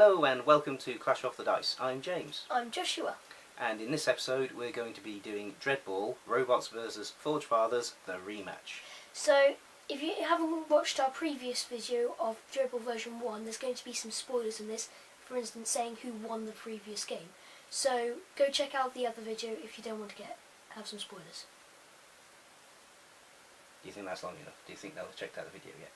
Hello and welcome to Clash Off the Dice. I'm James. I'm Joshua. And in this episode we're going to be doing DreadBall, Robots vs Forge Fathers, the rematch. So, if you haven't watched our previous video of DreadBall version 1, there's going to be some spoilers in this, for instance saying who won the previous game. So, go check out the other video if you don't want to have some spoilers. Do you think that's long enough? Do you think they'll have checked out the video yet?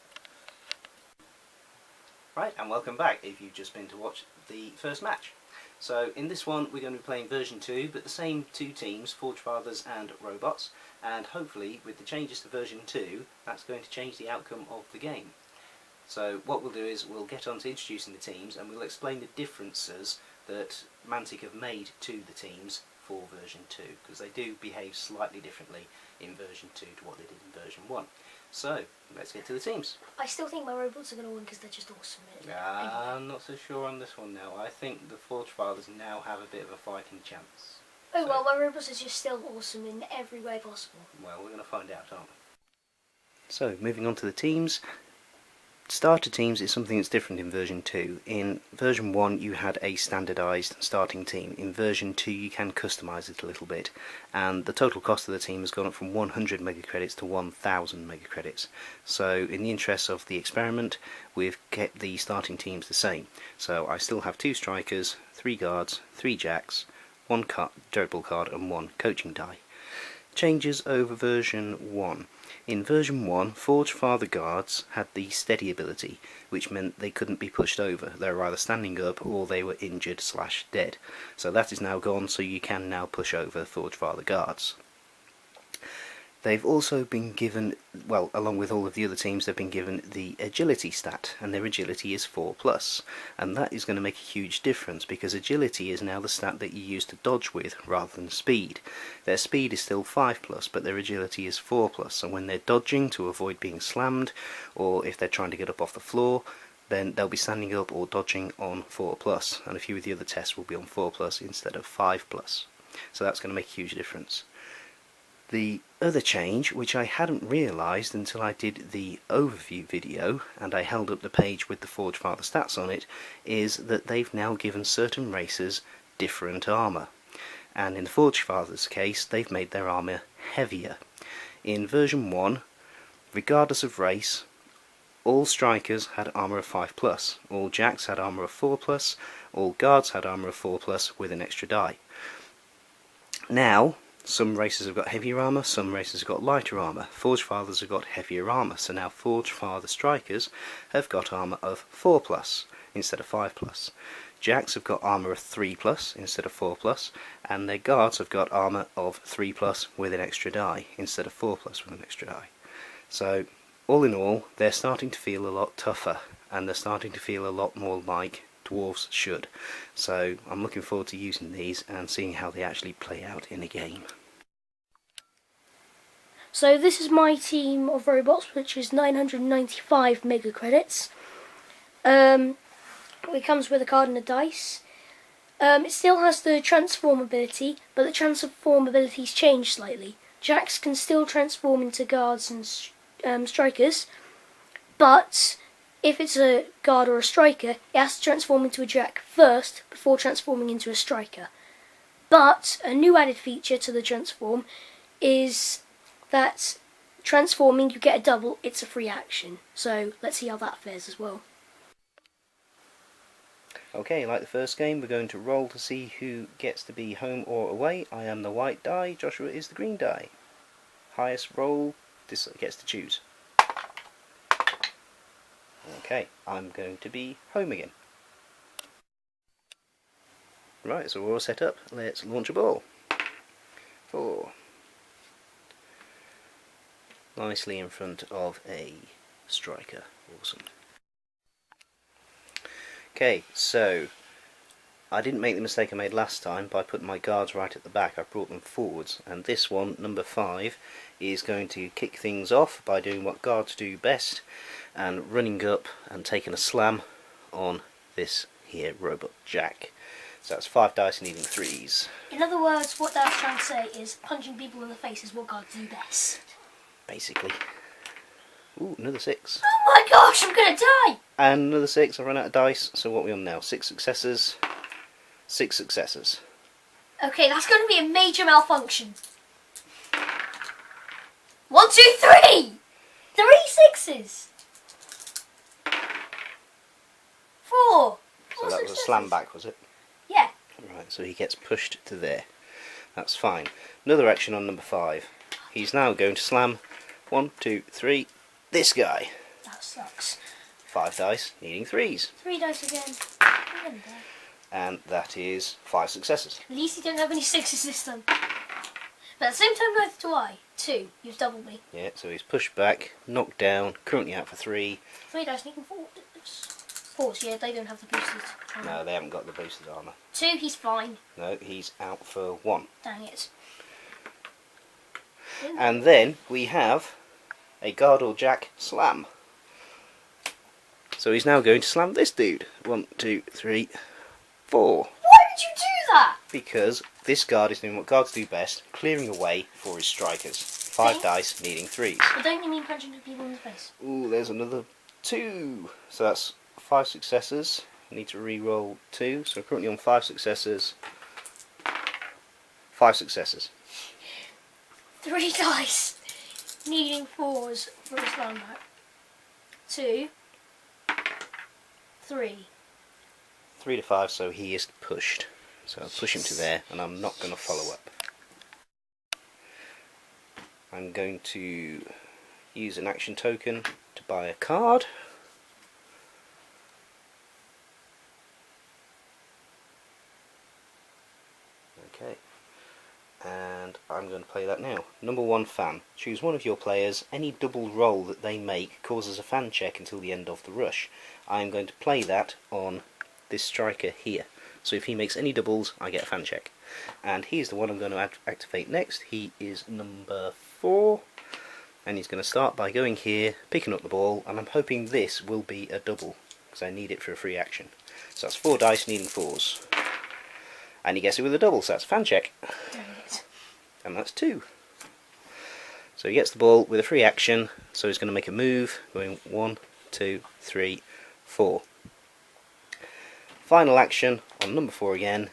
Right, and welcome back if you've just been to watch the first match. So in this one we're going to be playing version 2, but the same two teams, Forge Fathers and Robots, and hopefully with the changes to version 2 that's going to change the outcome of the game. So what we'll do is we'll get on to introducing the teams and we'll explain the differences that Mantic have made to the teams for version 2, because they do behave slightly differently in version 2 to what they did in version 1. So, let's get to the teams. I still think my robots are going to win because they're just awesome. I'm not so sure on this one now. I think the Forge Fathers now have a bit of a fighting chance. Oh so, well, my robots are just still awesome in every way possible. Well, we're going to find out, aren't we? So, moving on to the teams. Starter teams is something that's different in version 2. In version 1 you had a standardised starting team. In version 2 you can customise it a little bit, and the total cost of the team has gone up from 100 mega credits to 1000 mega credits. So in the interests of the experiment we've kept the starting teams the same. So I still have 2 strikers, 3 guards, 3 jacks, 1 DreadBall card and 1 coaching die. Changes over version 1. In version 1, Forge Father guards had the steady ability, which meant they couldn't be pushed over. They were either standing up or they were injured / dead. So that is now gone, so you can now push over Forge Father guards. They've also been given, well, along with all of the other teams, they've been given the agility stat, and their agility is 4+, and that is going to make a huge difference because agility is now the stat that you use to dodge with rather than speed. Their speed is still 5+, but their agility is 4+, so when they're dodging to avoid being slammed, or if they're trying to get up off the floor, then they'll be standing up or dodging on 4+, and a few of the other tests will be on 4+ instead of 5+. So that's going to make a huge difference. The other change, which I hadn't realised until I did the overview video and I held up the page with the Forge Father stats on it, is that they've now given certain races different armour. And in the Forge Father's case, they've made their armour heavier. In version 1, regardless of race, all strikers had armour of 5+, all jacks had armour of 4+, all guards had armour of 4+, with an extra die. Now, some races have got heavier armour, some races have got lighter armour. Forge Fathers have got heavier armour, so now Forge Father strikers have got armour of 4+ instead of 5+. Jacks have got armour of 3+ instead of 4+, and their guards have got armour of 3+ with an extra die instead of 4+ with an extra die. So, all in all, they're starting to feel a lot tougher, and they're starting to feel a lot more like dwarves should. So I'm looking forward to using these and seeing how they actually play out in a game. So this is my team of robots, which is 995 mega credits. It comes with a card and a dice. It still has the transform ability, but the transform abilities change slightly. Jacks can still transform into guards and strikers, but if it's a guard or a striker, it has to transform into a jack first before transforming into a striker. But a new added feature to the transform is that transforming, you get a double, it's a free action. So let's see how that fares as well. Okay, like the first game, we're going to roll to see who gets to be home or away. I am the white die, Joshua is the green die. Highest roll, this gets to choose. Okay, I'm going to be home again. Right, so we're all set up. Let's launch a ball. 4. Nicely in front of a striker. Awesome. Okay, so I didn't make the mistake I made last time by putting my guards right at the back. I brought them forwards, and this one, number 5, is going to kick things off by doing what guards do best and running up and taking a slam on this here robot jack. So that's 5 dice needing 3s. In other words, what that's trying to say is punching people in the face is what guards do best. Basically. Ooh, another 6. Oh my gosh, I'm gonna die! And another 6. I've run out of dice. So what are we on now? 6 successes. 6 successes. Okay, that's gonna be a major malfunction. 1, 2, 3! 3 6s! 4! So that was a slam back, was it? Yeah. Right, so he gets pushed to there. That's fine. Another action on number 5. He's now going to slam 1, 2, 3. This guy. That sucks. 5 dice, needing 3s. 3 dice again. I'm gonna die. And that is 5 successes. At least you don't have any 6s this time. But at the same time, neither do I. 2. You've doubled me. Yeah, so he's pushed back, knocked down, currently out for 3. 3 dice, needing 4. 4s, yeah, they don't have the boosted armor. No, they haven't got the boosted armour. 2, he's fine. No, he's out for 1. Dang it. And then we have a guard or jack slam. So he's now going to slam this dude. 1, 2, 3, 4. Why would you do that? Because this guard is doing what guards do best, clearing a way for his strikers. 5 dice, needing 3s. But don't you mean punching people in the face? Ooh, there's another 2. So that's 5 successes. I need to re-roll 2. So we're currently on 5 successes. 5 successes. 3 dice, needing 4s for a slam back. 2, 3. 3 to 5, so he is pushed. So I'll push him to there, and I'm not going to follow up. I'm going to use an action token to buy a card. Okay. And I'm going to play that now. Number 1 fan. Choose one of your players. Any double roll that they make causes a fan check until the end of the rush. I am going to play that on this striker here. So if he makes any doubles, I get a fan check. And he's the one I'm going to activate next. He is number 4. And he's going to start by going here, picking up the ball, and I'm hoping this will be a double, because I need it for a free action. So that's 4 dice, needing 4s. And he gets it with a double, so that's a fan check. And that's 2. So he gets the ball with a free action, so he's going to make a move, going 1, 2, 3, 4. Final action on number 4 again.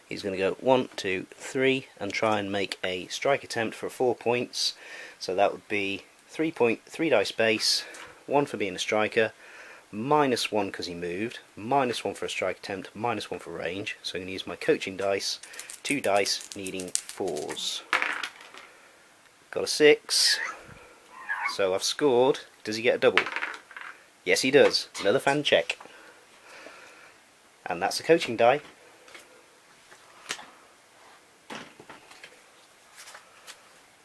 He's going to go 1, 2, 3 and try and make a strike attempt for 4 points. So that would be 3 dice base, 1 for being a striker, -1 because he moved, -1 for a strike attempt, -1 for range. So I'm going to use my coaching dice, 2 dice needing 4s. Got a 6, so I've scored. Does he get a double? Yes, he does. Another fan check. And that's the coaching die.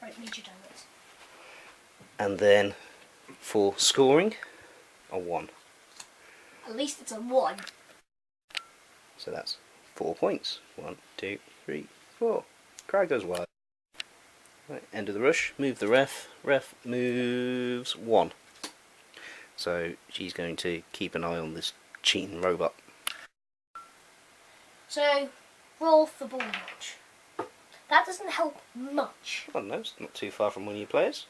Right, major damage. And then for scoring, a 1. At least it's a 1. So that's 4 points. 1, 2, 3, 4. Crowd goes wild. Right, end of the rush. Move the ref. Ref moves 1. So she's going to keep an eye on this cheating robot. So, roll for ball launch. That doesn't help much. I don't know, it's not too far from one of your players.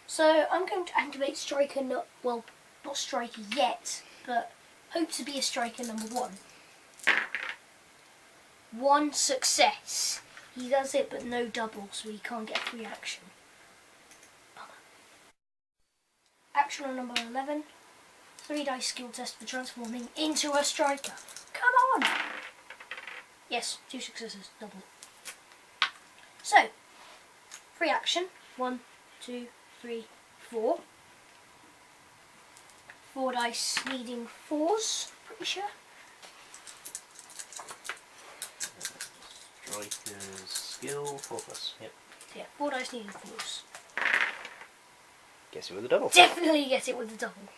So, I'm going to activate striker, not striker yet, but hope to be a striker number 1. 1 success. He does it, but no double, so he can't get a free action. Action on number 11. 3 dice skill test for transforming into a striker. Come on! Yes, 2 successes, double. So, free action. 1, 2, 3, 4. 4 dice needing 4s, pretty sure. Striker's skill 4+. Yep. Yeah, 4 dice needing 4s. Guess it with a double. Definitely get it with the double.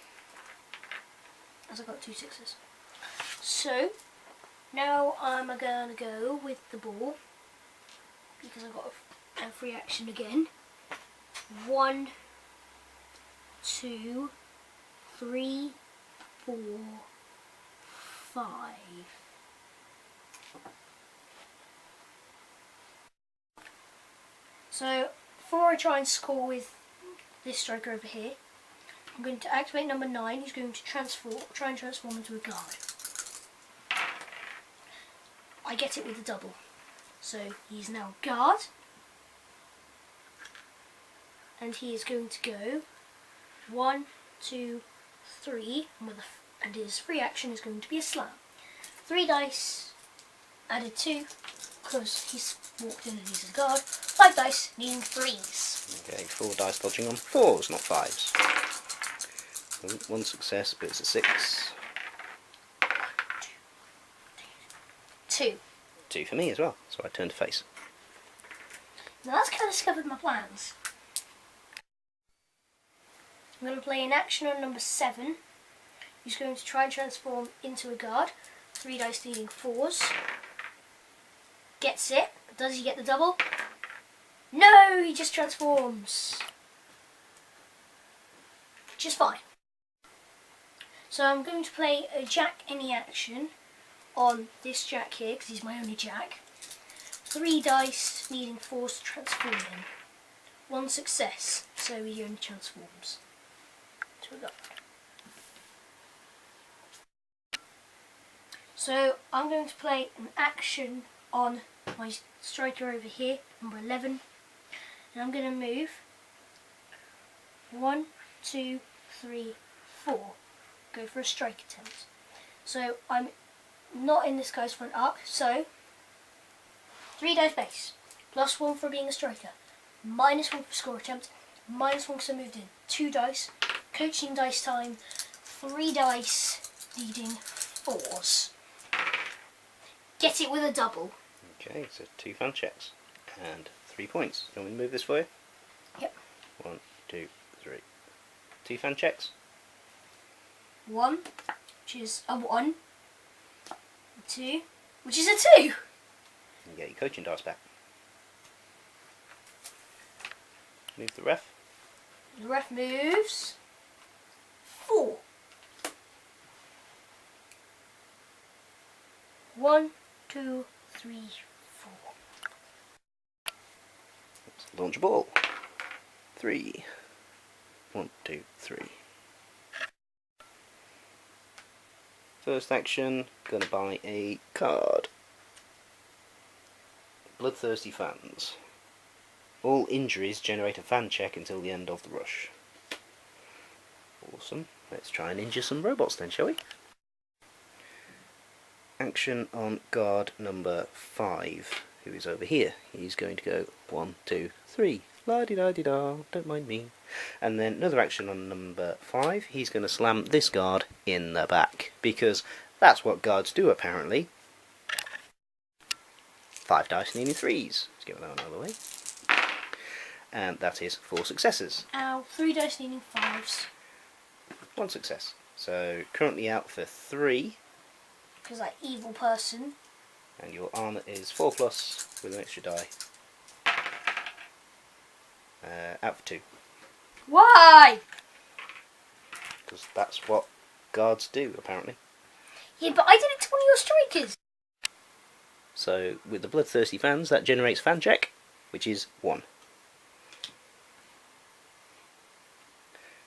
As I got 2 6s. So, now I'm gonna go with the ball. Because I've got a free action again. 1, 2, 3, 4, 5. So, before I try and score with this striker over here. I'm going to activate number 9. He's going to try and transform into a guard. I get it with a double. So he's now guard. And he is going to go 1, 2, 3. And his free action is going to be a slam. 3 dice, added 2, because he's walked in and he's a guard. 5 dice, needing 3s. Okay, 4 dice dodging on 4s, not 5s. 1 success, but it's a 6. 2. 2 for me as well, so I turn to face. Now that's kind of scuppered my plans. I'm going to play an action on number 7. He's going to try and transform into a guard. 3 dice needing 4s. Gets it. Does he get the double? No, he just transforms. Which is fine. So I'm going to play a jack any action on this jack here, because he's my only jack. 3 dice needing 4s to transform him. 1 success, so he only transforms to a guard. So I'm going to play an action on my striker over here, number 11, and I'm going to move 1, 2, 3, 4. Go for a strike attempt. So I'm not in this guy's front arc, so 3 dice base, plus 1 for being a striker, minus 1 for score attempt, minus 1 because I moved in, 2 dice, coaching dice time, 3 dice, needing 4s. Get it with a double. Okay, so 2 fan checks and 3 points. Do you want me to move this for you? Yep. 1, 2, 3. 2 fan checks. 1, which is a 1. 2, which is a 2. You get your coaching dice back. Move the ref. The ref moves 4. 1, 2, 3, 4. Let's launch a ball. 3. 1, 2, 3. First action, gonna buy a card. Bloodthirsty fans. All injuries generate a fan check until the end of the rush. Awesome. Let's try and injure some robots then, shall we? Action on guard number 5, who is over here. He's going to go 1, 2, 3. La-di-da-di-da, don't mind me. And then another action on number 5. He's going to slam this guard in the back, because that's what guards do apparently. 5 dice needing 3s. Let's get that one out of the way. And that is 4 successes. Ow, 3 dice needing 5s. 1 success. So currently out for 3. Because that evil person. And your armour is 4 plus with an extra die. Out for 2. Why? Because that's what guards do apparently. Yeah, but I did it to one of your strikers. So with the bloodthirsty fans, that generates fan check, which is 1.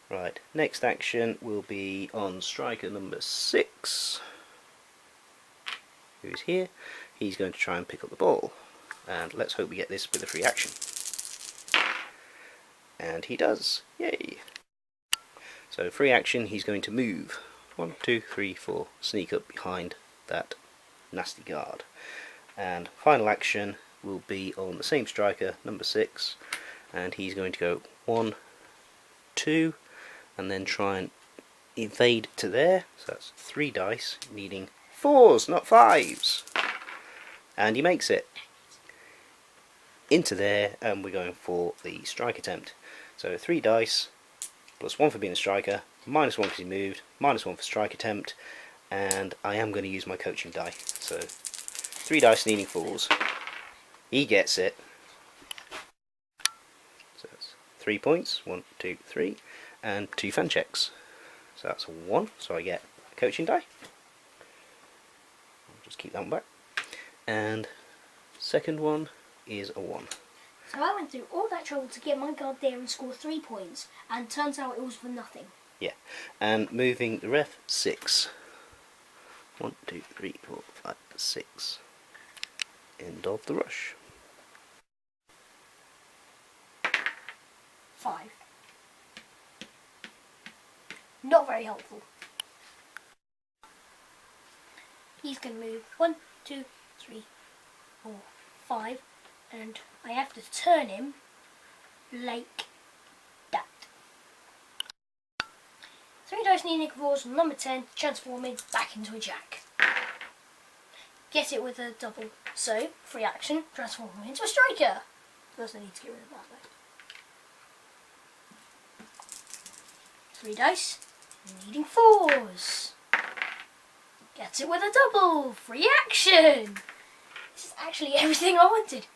Right, next action will be on striker number 6, who's here. He's going to try and pick up the ball, and let's hope we get this with a free action. And he does. Yay! So free action, he's going to move 1, 2, 3, 4, sneak up behind that nasty guard. And final action will be on the same striker, number 6, and he's going to go 1, 2, and then try and evade to there. So that's 3 dice, needing 4s, not 5s. And he makes it into there, and we're going for the strike attempt. So 3 dice, plus 1 for being a striker, minus 1 because he moved, minus 1 for strike attempt, and I am going to use my coaching die. So 3 dice needing 4s. He gets it. So that's 3 points, 1, 2, 3, and 2 fan checks. So that's a 1, so I get a coaching die. I'll just keep that one back. And second one is a 1. So I went through all that trouble to get my guard there and score 3 points, and turns out it was for nothing. Yeah, and moving the ref 6. 1, 2, 3, 4, 5, 6. End of the rush. 5. Not very helpful. He's going to move 1, 2, 3, 4, 5, and I have to turn him like that. 3 dice needing 4s, number 10, transforming back into a jack. Get it with a double. So, free action, transform him into a striker. First I need to get rid of that though. 3 dice, needing 4s. Get it with a double, free action. This is actually everything I wanted.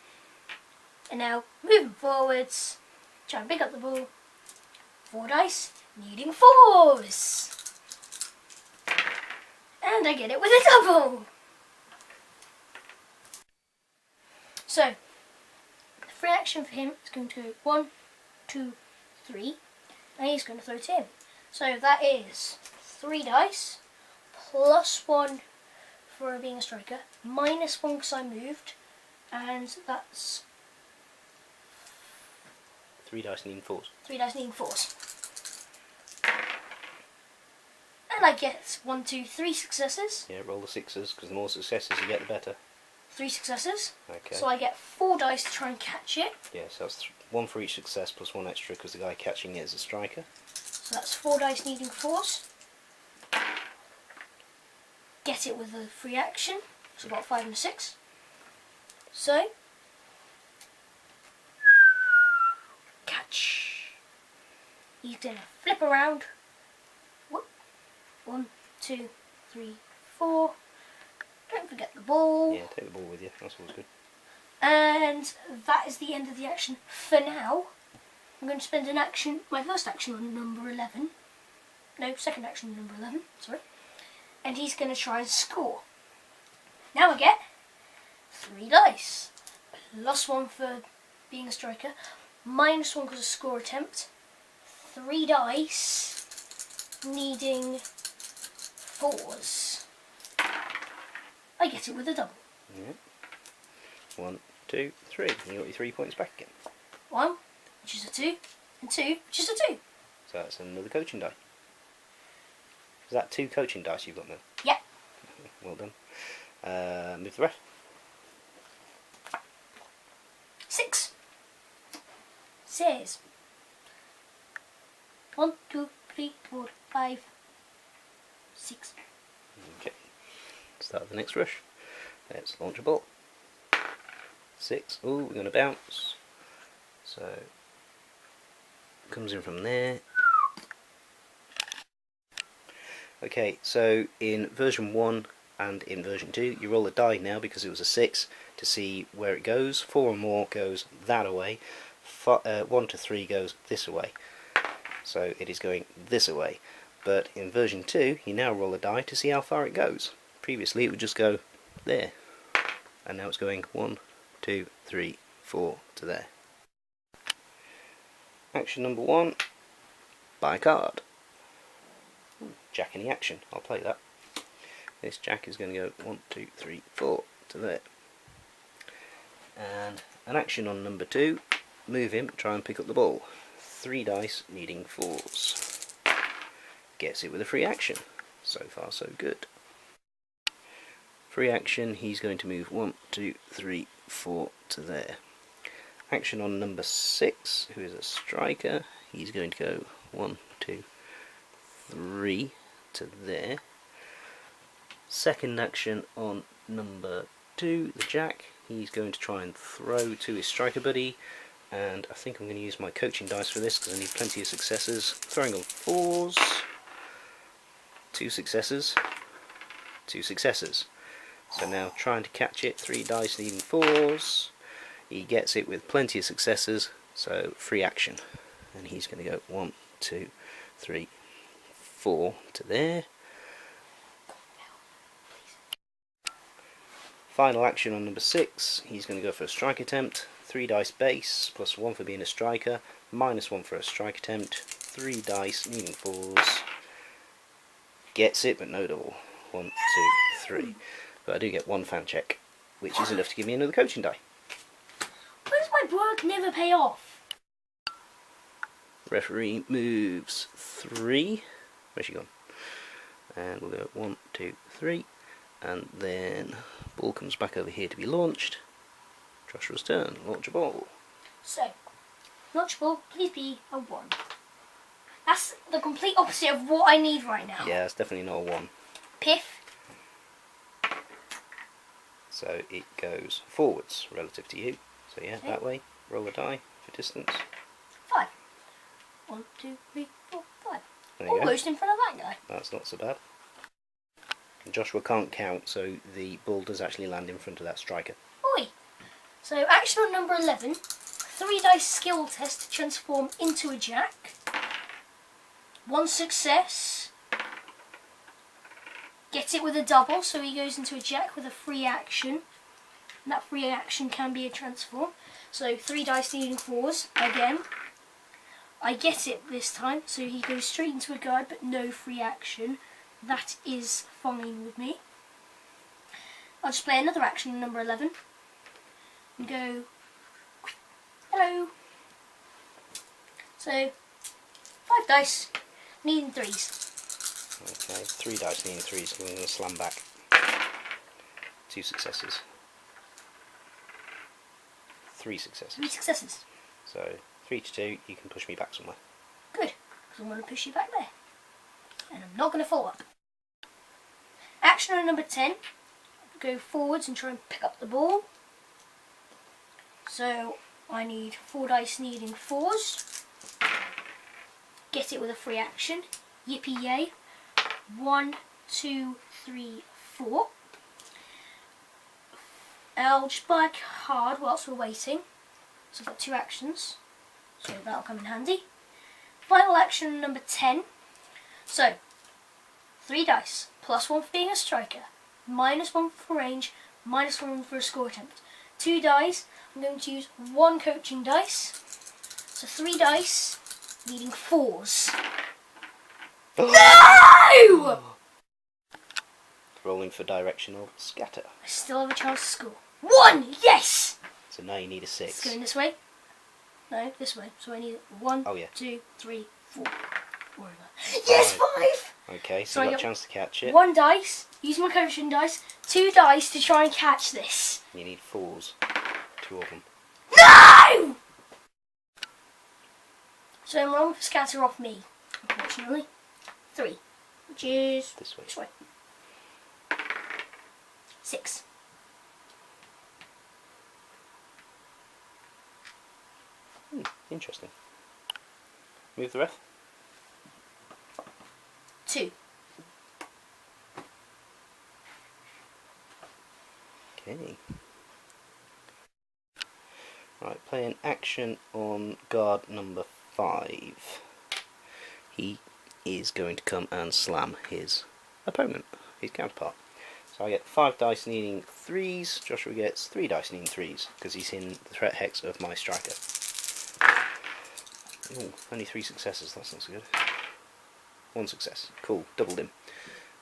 And now, moving forwards, try and pick up the ball. 4 dice, needing 4s. And I get it with a double. So, the free action for him is going to go 1, 2, 3, and he's going to throw to him. So that is 3 dice, plus 1 for being a striker, minus 1 because I moved, and that's 3 dice needing 4s. 3 dice needing 4s. And I get 1, 2, 3 successes. Yeah, roll the 6s, because the more successes you get, the better. 3 successes. Okay. So I get 4 dice to try and catch it. Yeah, so that's 1 for each success plus 1 extra because the guy catching it is a striker. So that's 4 dice needing 4s. Get it with a free action. So I've got 5 and a 6. So, catch. He's going to flip around. Whoop. 1, 2, 3, 4. Don't forget the ball. Yeah, take the ball with you. That's always good. And that is the end of the action for now. I'm going to spend an action, my first action on number 11. No, second action on number 11, sorry. And he's going to try and score. Now I get 3 dice. Plus 1 for being a striker. Minus 1 because of score attempt. 3 dice. Needing 4s. I get it with a double. Yeah. 1, 2, 3. You got your 3 points back again. 1, which is a 2, and 2, which is a 2. So that's another coaching die. Is that 2 coaching dice you've got now? Yeah. Well done. Move the ref. 6. Says 1, 2, 3, 4, 5, 6. Okay. Start the next rush. Let's launch a ball. 6. Oh, we're going to bounce. So, comes in from there. Okay, so in version 1 and in version 2, you roll a die now because it was a 6 to see where it goes. 4 or more goes that away. 1 to 3 goes this away. So it is going this away. But in version 2, you now roll a die to see how far it goes. Previously it would just go there. And now it's going 1, 2, 3, 4 to there. Action number 1, buy a card. Ooh, Jack in the action, I'll play that. This Jack is going to go 1, 2, 3, 4 to there. And an action on number 2, move him, try and pick up the ball. 3 dice needing 4s. Gets it with a free action. So far so good. Free action, he's going to move 1, 2, 3, 4 to there. Action on number 6, who is a striker, he's going to go 1, 2, 3 to there. Second action on number 2, the Jack, he's going to try and throw to his striker buddy, and I think I'm going to use my coaching dice for this because I need plenty of successes. Throwing on 4s, 2 successes, 2 successes. So now trying to catch it, 3 dice needing 4s. He gets it with plenty of successes, so free action. And he's going to go 1, 2, 3, 4 to there. Final action on number 6, he's going to go for a strike attempt. 3 dice base, plus 1 for being a striker, minus 1 for a strike attempt. 3 dice, needing 4s. Gets it, but no double. 1, 2, 3. But I do get 1 fan check, which is enough to give me another coaching die. Why does my work never pay off? Referee moves 3. Where's she gone? And we'll go 1, 2, 3. And then ball comes back over here to be launched. Joshua's turn. Launch a ball. So, launch a ball, please be a 1. That's the complete opposite of what I need right now. Yeah, it's definitely not a 1. Piff. So it goes forwards relative to you. So yeah, Okay. that way. Roll a die for distance. 5. 1, 2, 3, 4, 5. There you go. Almost in front of that guy. That's not so bad. And Joshua can't count, so the ball does actually land in front of that striker. Oi! So, action on number 11. 3 dice skill test to transform into a jack. 1 success. Get it with a double, so he goes into a jack with a free action. And that free action can be a transform. So 3 dice needing 4s again. I get it this time, so he goes straight into a guard but no free action. That is fine with me. I'll just play another action on number 11. And go, hello. So 5 dice, needing 3s. Okay, 3 dice needing 3s, so I'm going to slam back. 2 successes. 3 successes. 3 successes. So 3 to 2, you can push me back somewhere. Good, because I'm going to push you back there. And I'm not going to follow up. Action on number 10. Go forwards and try and pick up the ball. So I need 4 dice needing 4s. Get it with a free action. Yippee yay. 1, 2, 3, 4. I'll just buy a card whilst we're waiting. So I've got 2 actions. So that'll come in handy. Final action number 10. So 3 dice, plus 1 for being a striker, minus 1 for range, minus 1 for a score attempt. 2 dice, I'm going to use 1 coaching dice. So 3 dice, needing 4s. No! Rolling for directional scatter. I still have a chance to score. 1! Yes! So now you need a 6. It's going this way. No, this way. So I need 1, Oh, yeah. 2, 3, 4. Yes, 5! Okay, So so I you got get a chance to catch it. 1 dice, use my coaching dice, 2 dice to try and catch this. You need 4s. 2 of them. No! So I'm wrong for scatter off me, unfortunately. 3, which is This way. this way. 6. Interesting. Move the ref. 2. Okay. Right, playing action on guard number 5. He is going to come and slam his opponent, his counterpart. So I get 5 dice needing 3s, Joshua gets 3 dice needing 3s, because he's in the threat hex of my striker. Ooh, only 3 successes, that's not so good. 1 success, cool, doubled him.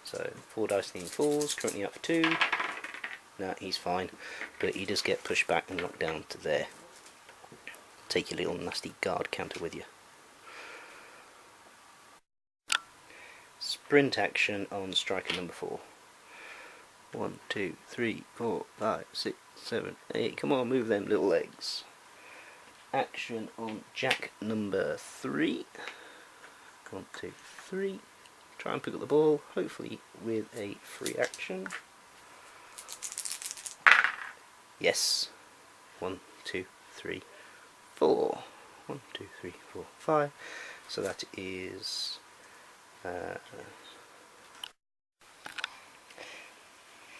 So 4 dice needing 4s, currently up for 2. Nah, he's fine, but he does get pushed back and knocked down to there. Take your little nasty guard counter with you. Sprint action on striker number 4. 1, 2, 3, 4, 5, 6, 7, 8. Come on, move them little legs. Action on jack number 3. 1, 2, 3. Try and pick up the ball, hopefully with a free action. Yes. 1, 2, 3, 4. 1, 2, 3, 4, 5. So that is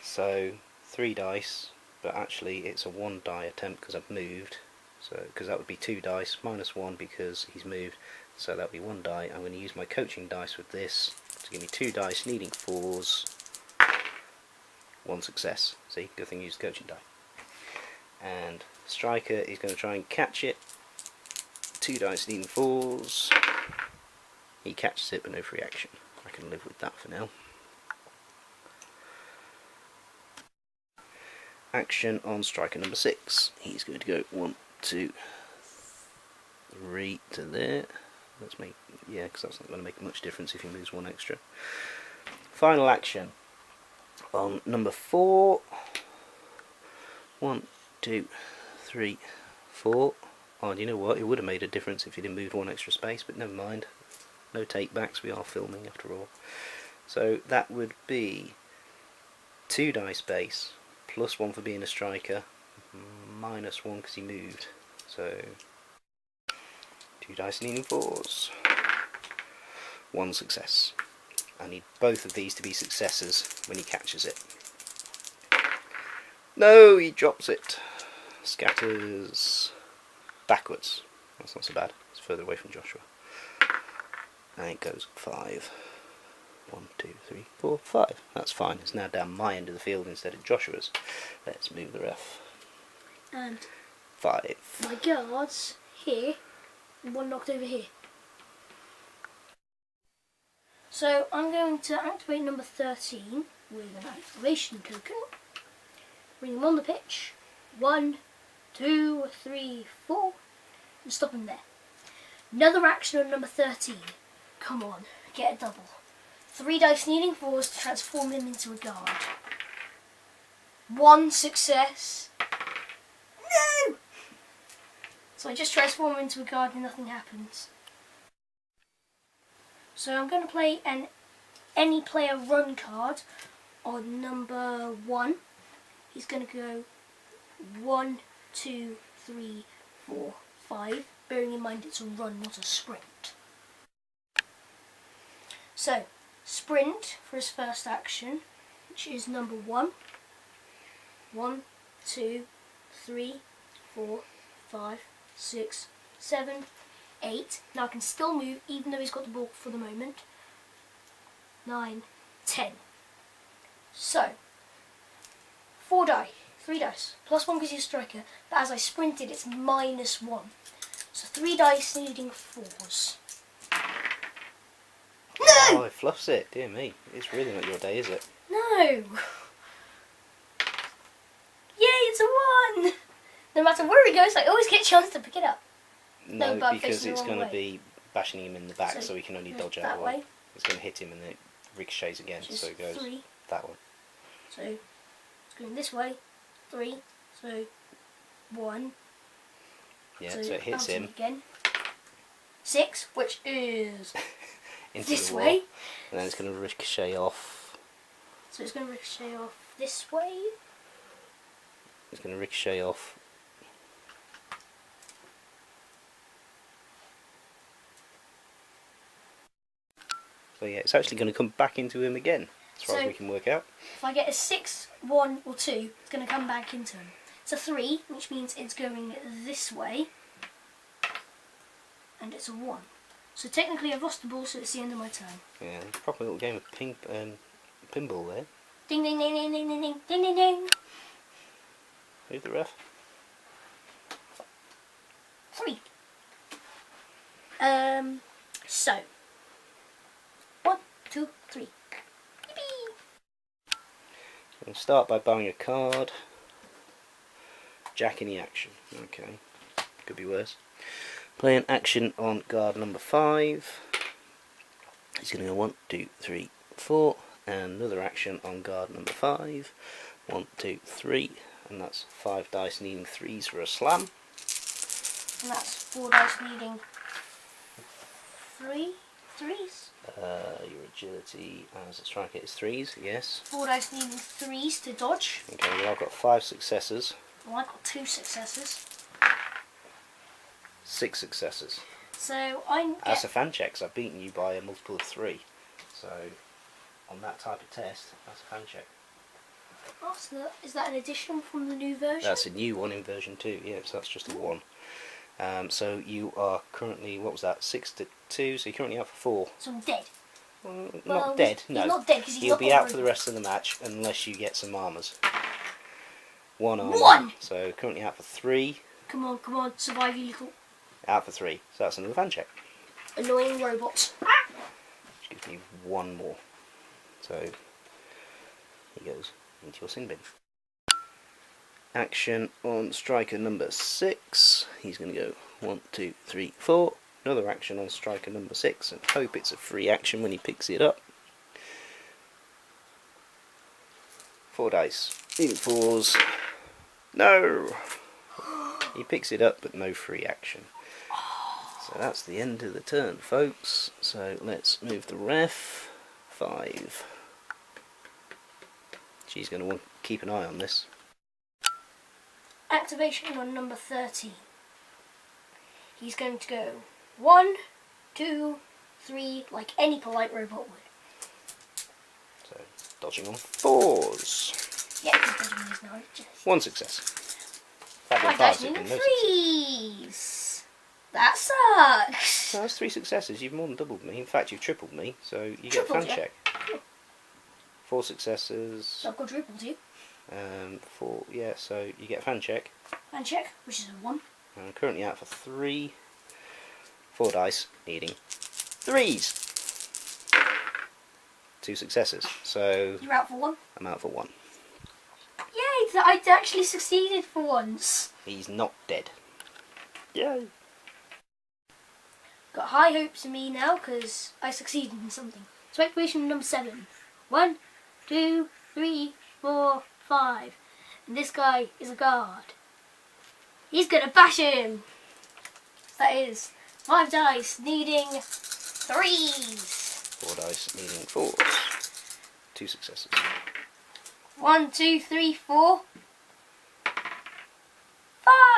so 3 dice, but actually it's a 1 die attempt because I've moved. So because that would be 2 dice minus 1 because he's moved. So that would be 1 die. I'm going to use my coaching dice with this to give me 2 dice needing 4s. 1 success. See, good thing you used coaching die. And striker is going to try and catch it. 2 dice needing 4s. He catches it but no free action. I can live with that for now. Action on striker number 6. He's going to go 1, 2, 3 to there. Let's make, yeah, because that's not going to make much difference if he moves 1 extra. Final action on number 4. 1, 2, 3, 4. Oh, do you know what? It would have made a difference if he'd moved 1 extra space, but never mind. No take-backs, we are filming after all. So that would be 2 dice base, plus 1 for being a striker, minus 1 because he moved. So 2 dice needing 4s. 1 success. I need both of these to be successes when he catches it. No, he drops it. Scatters backwards. That's not so bad. It's further away from Joshua. And it goes 5. 1, 2, 3, 4, 5. That's fine. It's now down my end of the field instead of Joshua's. Let's move the ref. And 5. my guards here, 1 knocked over here. So I'm going to activate number 13 with an activation token. Bring him on the pitch. 1, 2, 3, 4. And stop him there. Another action on number 13. Come on, get a double. 3 dice needing 4s to transform him into a guard. 1 success. No! So I just transform him into a guard and nothing happens. So I'm going to play an any player run card on number 1. He's going to go 1, 2, 3, 4, 5. Bearing in mind it's a run, not a sprint. So, sprint for his first action, which is number 1. 1, 2, 3, 4, 5, 6, 7, 8. Now I can still move even though he's got the ball for the moment. 9, 10. So, 4 die, 3 dice, plus 1 because he's a striker, but as I sprinted it's minus 1. So 3 dice needing 4s. No! Oh, it fluffs it, dear me. It's really not your day, is it? No! Yay, it's a 1! No matter where he goes, I always get a chance to pick it up. No, but because it's going to way. be bashing him in the back, so he can only dodge out that one. way. It's going to hit him and then it ricochets again, so it goes 3. that one. So it's going this way. 3. So 1. Yeah, so it hits him. Again. 6, which is into this the wall, way. and then it's going to ricochet off. So it's going to ricochet off this way. It's going to ricochet off. So yeah, it's actually going to come back into him again, as far as we can work out. If I get a 6, 1 or 2, it's going to come back into him. It's a 3, which means it's going this way. And it's a 1. So technically I've lost the ball, so it's the end of my turn. Yeah, proper little game of pinball there. Ding ding ding ding ding ding ding ding ding ding. Move the ref. 3. So 1, 2, 3. Yippee! We'll start by buying a card. Jack in the action. Okay, could be worse. Play an action on guard number 5. He's going to go 1, 2, 3, 4, and another action on guard number 5. 1, 2, 3, and that's 5 dice needing 3s for a slam. And that's 4 dice needing 3s. Your agility as a striker is 3s, yes. 4 dice needing 3s to dodge. Okay, well I've got 5 successes. Well, I've got 2 successes. 6 successes. So I That's a fan check, 'cause I've beaten you by a multiple of 3. So on that type of test, that's a fan check. Oh, so is that an addition from the new version? That's a new one in version 2, yeah, so that's just a 1. So you are currently, what was that, 6 to 2, so you're currently out for 4. So I'm dead. Not Well, dead, he's no. not dead because he's He'll not be got out for the rest of the match unless you get some armours. One armour. One! So currently out for 3. Come on, survive, you little Out for 3. So that's another fan check. annoying robot. Which gives me 1 more. So he goes into your sin bin. Action on striker number 6. He's going to go 1, 2, 3, 4. Another action on striker number 6, and hope it's a free action when he picks it up. 4 dice. Needing 4s. No! He picks it up, but no free action. So that's the end of the turn, folks. So let's move the ref. 5. She's going to want to keep an eye on this. Activation on number 13. He's going to go 1, 2, 3, like any polite robot would. So dodging on 4s. Yeah, he's dodging these now. 1 success. That My dice needing 3s. That sucks. That's 3 successes. You've more than doubled me. In fact, you've tripled me. So you get Tripled, fan yeah. check. 4 successes. So I've quadrupled you. 4. Yeah. So you get fan check. Fan check, which is a 1. I'm currently out for 3. 4 dice, needing 3s. 2 successes. So You're out for 1. I'm out for 1. Yay! I actually succeeded for once. He's not dead. Yay! Got high hopes in me now because I succeeded in something. So activation number 7. 1, 2, 3, 4, 5. And this guy is a guard. He's gonna bash him. That is 5 dice needing 3s. 4 dice, needing 4s. 2 successes. 1, 2, 3, 4,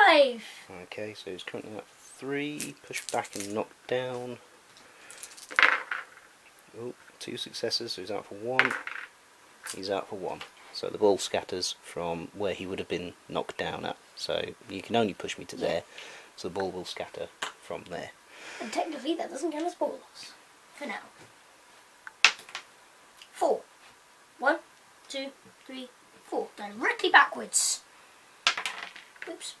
5. Okay, so he's currently out for 3. Push back and knock down. Oh, 2 successes, so he's out for 1. He's out for 1. So the ball scatters from where he would have been knocked down at. So you can only push me to there, so the ball will scatter from there. And technically that doesn't count as ball loss. For now. 4. 1, 2, 3, 4. Directly backwards. Oops.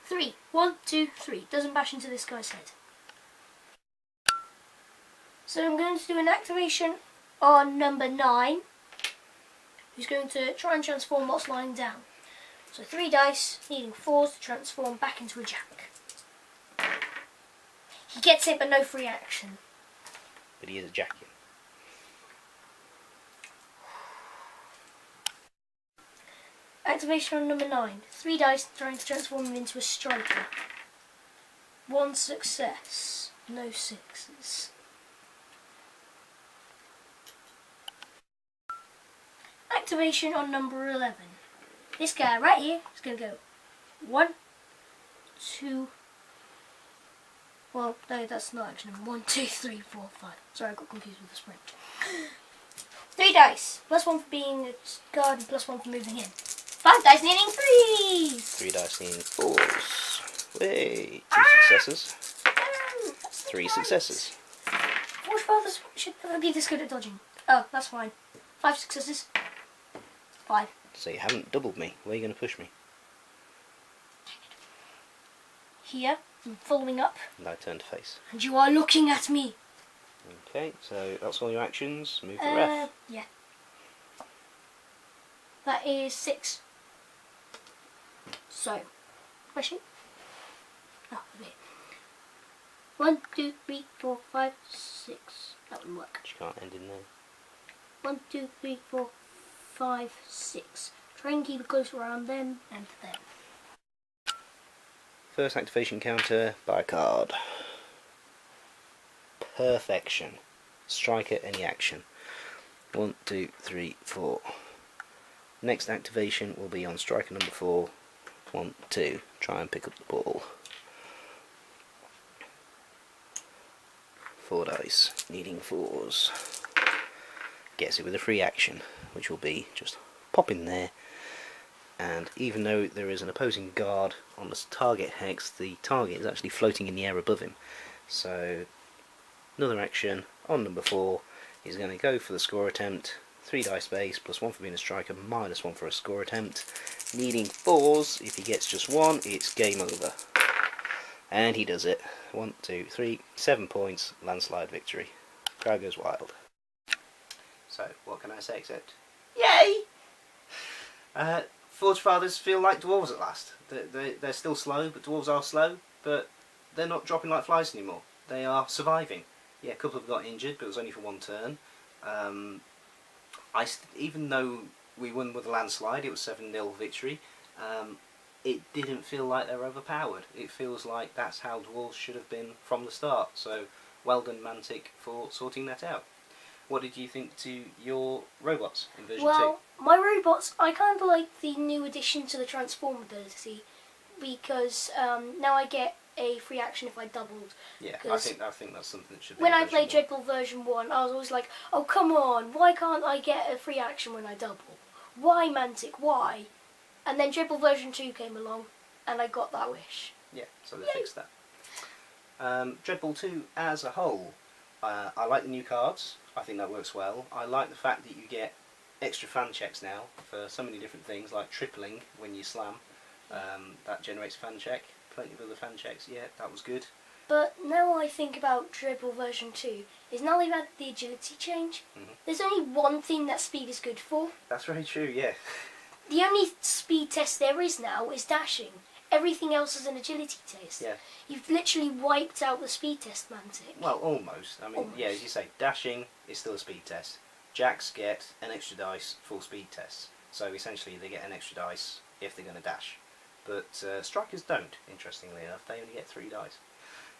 3. 1, 2, 3. Doesn't bash into this guy's head. So I'm going to do an activation on number 9. Who's going to try and transform what's lying down. So 3 dice, needing 4s to transform back into a jack. He gets it, but no free action. But he is a jacket. Activation on number 9. 3 dice trying to transform him into a striker. 1 success. No 6s. Activation on number 11. This guy right here is going to go 1, 2. Well, no, that's not action number 1, 2, 3, 4, 5. Sorry, I got confused with the sprint. 3 dice. +1 for being a guard and +1 for moving in. 5 dice needing 3s. 3 dice needing 4s. Wait, 2 successes. 3 successes. Which brothers should never be this good at dodging? Oh, that's fine. 5 successes. 5. So you haven't doubled me. Where are you going to push me? Here, I'm following up. And I turn to face. And you are looking at me. Okay, so that's all your actions. Move the ref. Yeah. That is 6. So, question? Oh, wait. 1, 2, 3, 4, 5, 6. That wouldn't work. You can't end in there. 1, 2, 3, 4, 5, 6. Try and keep it close around them and them. First activation counter by a card. Perfection. Striker any action. 1, 2, 3, 4. Next activation will be on striker number 4. 1, 2. Try and pick up the ball. 4 dice. Needing 4s. Gets it with a free action, which will be just pop in there. And even though there is an opposing guard on the target hex, the target is actually floating in the air above him. So another action on number 4, He's going to go for the score attempt. 3 dice base, +1 for being a striker, -1 for a score attempt. Needing 4s. If he gets just 1, it's game over. And he does it. 1, 2, 3, 7 points, landslide victory. Crowd goes wild. So, what can I say except, yay! Forge Fathers feel like dwarves at last. They're still slow, but dwarves are slow, but they're not dropping like flies anymore. They are surviving. Yeah, a couple have got injured, but it was only for 1 turn. Even though we won with a landslide, it was 7-0 victory, it didn't feel like they were overpowered. It feels like that's how dwarves should have been from the start. So, well done Mantic for sorting that out. What did you think to your robots in version 2? Well, my robots, I kind of like the new addition to the transform ability, because now I get a free action if I doubled. Yeah, I think that's something that should be when in I played version DreadBall version 1, I was always like, oh come on, why can't I get a free action when I double? Why Mantic, why? And then DreadBall version 2 came along, and I got that wish. Yeah, so they fixed that. DreadBall 2 as a whole, I like the new cards. I think that works well. I like the fact that you get extra fan checks now for so many different things, like tripling when you slam. That generates fan check. Plenty of other fan checks. Yeah, that was good. But now I think about DreadBall version 2, is now they've had the agility change, there's only one thing that speed is good for. That's very true, yeah. The only speed test there is now is dashing. Everything else is an agility test. Yeah. You've literally wiped out the speed test, Mantic. Well, almost. I mean, yeah, as you say, dashing is still a speed test. Jacks get an extra dice for speed tests. So essentially they get an extra dice if they're going to dash. But strikers don't, interestingly enough. They only get 3 dice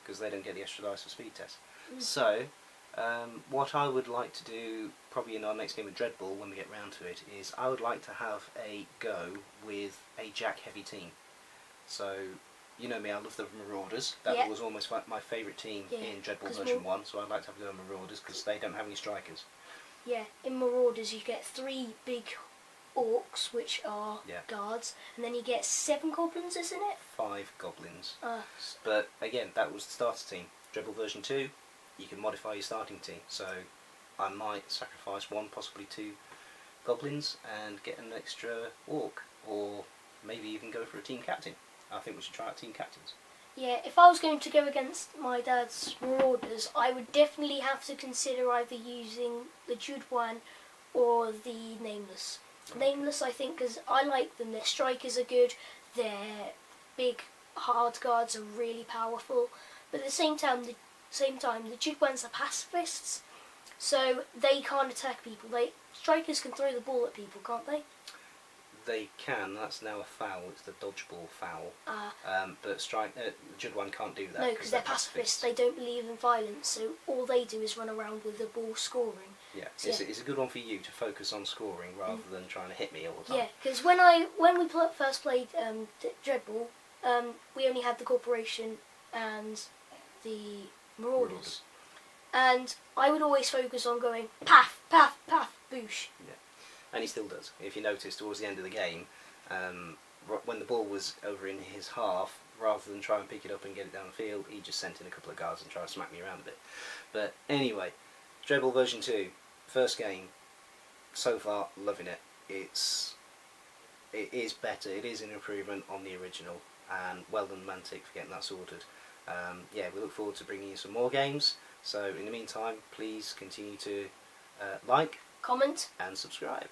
because they don't get the extra dice for speed tests. So, what I would like to do, probably in our next game of DreadBall when we get round to it, is I would like to have a go with a Jack-heavy team. So, you know me, I love the Marauders. That was almost my favourite team in DreadBall version 1, so I'd like to have a go with Marauders because they don't have any strikers. Yeah, in Marauders you get 3 big orcs, which are guards, and then you get 7 goblins, isn't it? 5 goblins. But again, that was the starter team. DreadBall version 2, you can modify your starting team. So I might sacrifice 1, possibly 2 goblins and get an extra orc, or maybe even go for a team captain. I think we should try out team captains. Yeah, if I was going to go against my dad's Marauders, I would definitely have to consider either using the Jude-1 or the Nameless. Nameless, I think, because I like them. Their strikers are good, their big hard guards are really powerful, but at the same time, the Jude-1s are pacifists, so they can't attack people. Strikers can throw the ball at people, can't they? They can. That's now a foul. It's the dodgeball foul. But Jude-1 can't do that. No, because they're pacifists. They don't believe in violence, so all they do is run around with the ball scoring. Yeah, so it's a good one for you to focus on scoring rather than trying to hit me all the time. Yeah, because when we first played DreadBall, we only had the Corporation and the Marauders. And I would always focus on going paff, paff, paff, boosh. Yeah. And he still does. If you notice, towards the end of the game, when the ball was over in his half, rather than try and pick it up and get it down the field, he just sent in a couple of guards and tried to smack me around a bit. But anyway, DreadBall version 2, first game, so far loving it. It is better. It is an improvement on the original, and well done Mantic for getting that sorted. Yeah, we look forward to bringing you some more games. So in the meantime, please continue to like, comment, and subscribe.